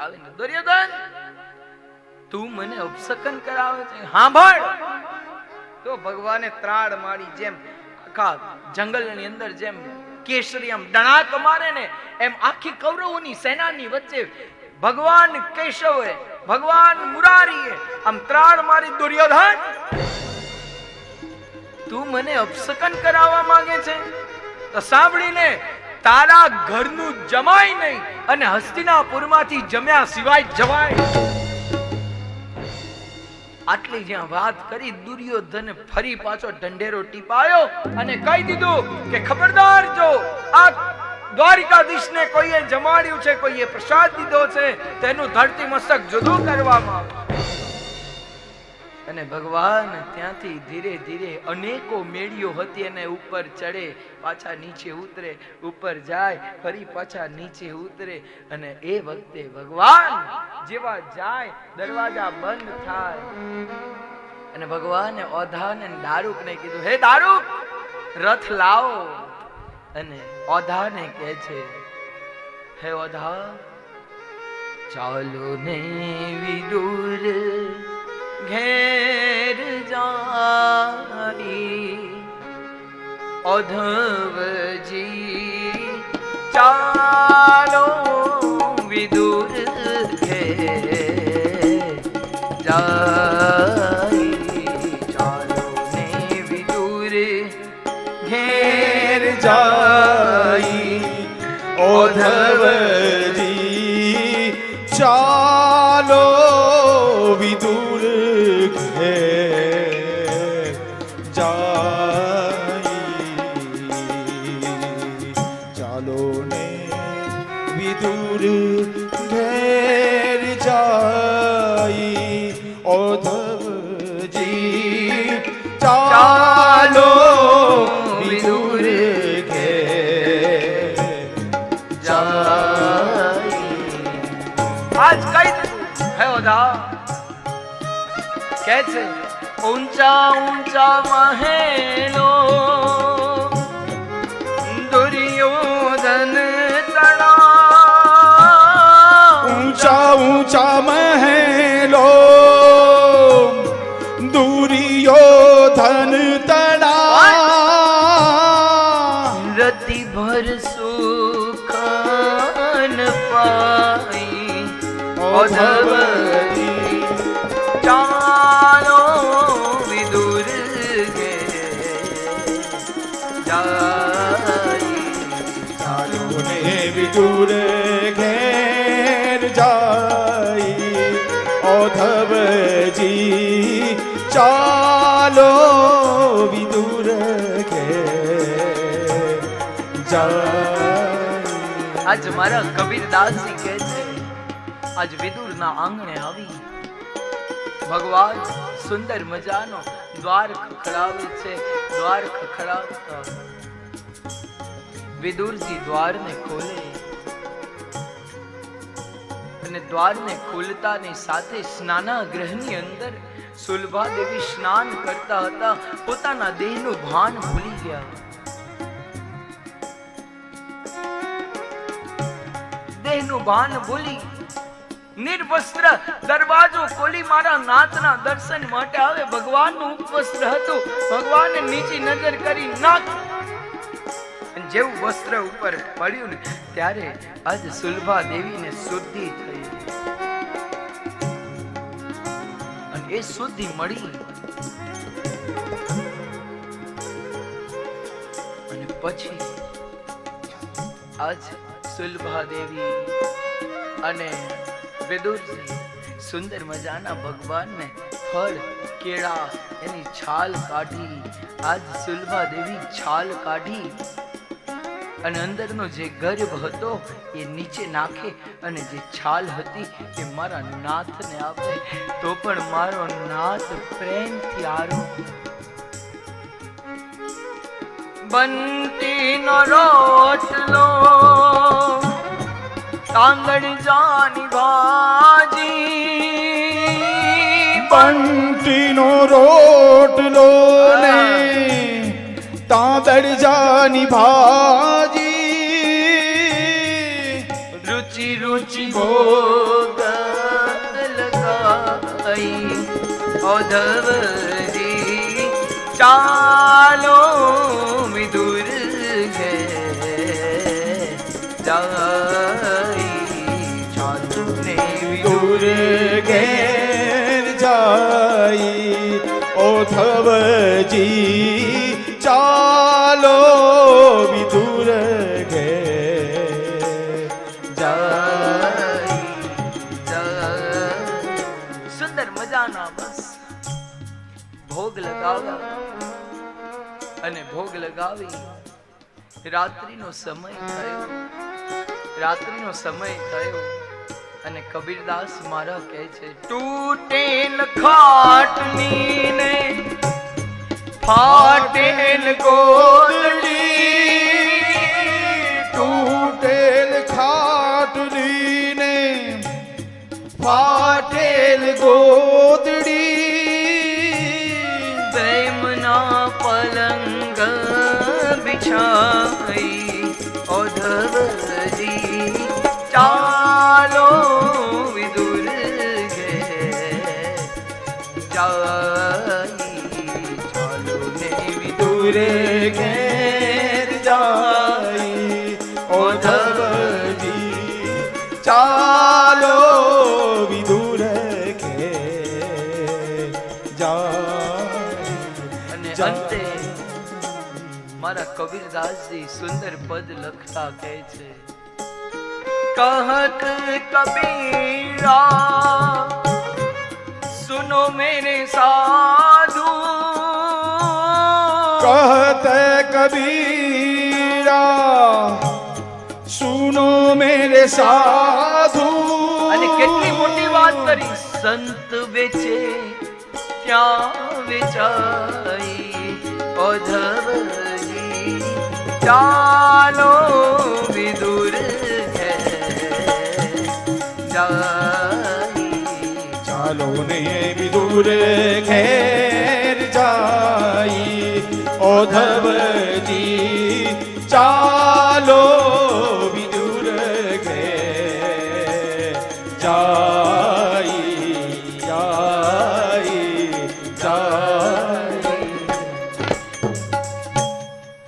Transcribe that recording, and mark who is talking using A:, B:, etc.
A: આવીને દુર્યોધન તું મને અપશકન કરાવે છે, સાંભળ. તો ભગવાને ત્રાડ મારી જેમ આખા જંગલની અંદર જેમ કેસરી આમ ડણાક મારે ને એમ આખી કૌરવોની સેનાની વચ્ચે ભગવાન કેશવે ભગવાન મુરારીએ આમ ત્રાડ મારી. દુર્યોધન તું મને અપશકન કરાવવા માંગે છે તો સાંભળીને તારા ઘરનું જમાય નહીં અને હસ્તિનાપુરમાંથી જમ્યા સિવાય જવાય. આટલી જ્યાં વાત કરી દુર્યોધને ફરી પાછો ઢંઢેરો ટીપાયો અને કહી દીધું કે ખબરદાર, જો આ દ્વારિકાધીશને કોઈએ જમાડ્યું છે, કોઈએ પ્રસાદ દીધો છે, તેનું ધરતી મસ્તક જુદું કરવામાં આવે. અને ભગવાન ત્યાંથી ધીરે ધીરે અનેકો મેળીઓ હતી અને ઉપર ચડે, પાછા નીચે ઉતરે, ઉપર જાય, ફરી પાછા નીચે ઉતરે. અને એ વખતે ભગવાન જેવા જાય દરવાજા બંધ થાય અને ભગવાને ઓધાને દારૂકને કીધું, હે દારૂક, રથ લાવો. અને ઓધાને કહે છે, હે ઓધા, ચાલો ને વિદુર ઘેર જાઈ. ઓધવજી ચાલો વિદુર ઘેર જાઈ. ચાલો ને વિદુર ઘેર
B: જાઈ. ઓધવજી ચાલો વિદુર ઘેર જાઈ. ચાલો ને વિદુર ઘેર જાઈ. ઓધવજી ચાલો વિદુર ઘેર જાઈ.
A: આજ કઈ હે ઓધા કે છે, ઊંચા ઊંચા મહેલો દુર્યોધન તણા.
B: ઊંચા ઊંચા મહેલો દુર્યોધન તડા.
A: રતિ ભર સુખ ન પાઈ. ઓધવજી ચાલો વિદુર ઘેર જાઈ.
B: ચાલો ને વિદુર ઘેર જાઈ. ઓધવજી ચાલો વિદુર ઘેર જાઈ.
A: આજ મારા કબીરદાસજી કહે છે, આજ વિદુરના આંગણે આવી ભગવાન સુંદર મજાનો દ્વાર ખખડાવે છે. દ્વાર ખખડાવતા વિદુરજી દ્વારને ખોલે અને દ્વારને ખોલતાની સાથે સ્નાનાગૃહની અંદર સુલભા દેવી સ્નાન કરતા હતા. પોતાના દેહનું ભાન ભૂલી ગયા. દેહનું ભાન ભૂલી નિર્વસ્ત્ર દરવાજો ખોલી મારા નાથના દર્શન માટે આવે. ભગવાનનું ઉપવસ્ત્ર હતું. ભગવાને નીચી નજર કરી નાખ, જેવું વસ્ત્ર ઉપર પડ્યું ને ત્યારે આજ સુલભા દેવીને શુદ્ધિ થઈ અને એ શુદ્ધિ મળી. અને પછી આજ સુલભા દેવી અને વિદુરજી સુંદર મજાના ભગવાનને ફળ કેળા એની છાલ કાઢી. આજ સુલભા દેવી છાલ કાઢી અને અંદરનો જે ગર્ભ હતો એ નીચે નાખે અને જે છાલ હતી એ મારા નાથને આપે. તો પણ મારો નાથ પ્રેમથી આરો બંટીનો રોટલો તાંગડ જાની ભાજી.
B: બંટીનો રોટલો ને તાંદડ જાની ભાજી.
A: રુચિ રુચિ ભોગ ઓધવજી ચાલો વિદુર ઘેર જાય ચાલો ને
B: વિદુર ઘેર જાય ઓધવજી ચાલો વિદુર ઘેર જાય.
A: સુંદર મજાના બસ ભોગ લગાવ્યા અને ભોગ લગાવી રાત્રિનો સમય થયો. રાત્રિનો સમય થયો અને કબીરદાસ મારા કહે છે તૂટેલ ખાટની ને ફાટેલ ગોદડી,
B: તૂટેલ ખાટલી ને ફાટેલ ગોદડી,
A: પ્રેમના પલંગ બિછાઈ ઓધવજી ચાલો વિદુર ઘેર જાય ચાલો ને વિદુર
B: ઘેર જાય ઓધવજી ચાલો વિદુર ઘેર જાય.
A: અને અંતે મારા કબીરદાસજી સુંદર પદ લખતા કહે છે कहत कबीरा सुनो मेरे साधु,
B: कहत कबीरा सुनो मेरे साधु.
A: અને કેટલી મોટી વાત કરી સંત વેચે ત્યાં વેચાઈ ઓધવજી ચાલો વિદુર
B: ચાલો ને વિદુર ઘેર જાય ઓધવજી ચાલો વિદુર ઘેર જાય.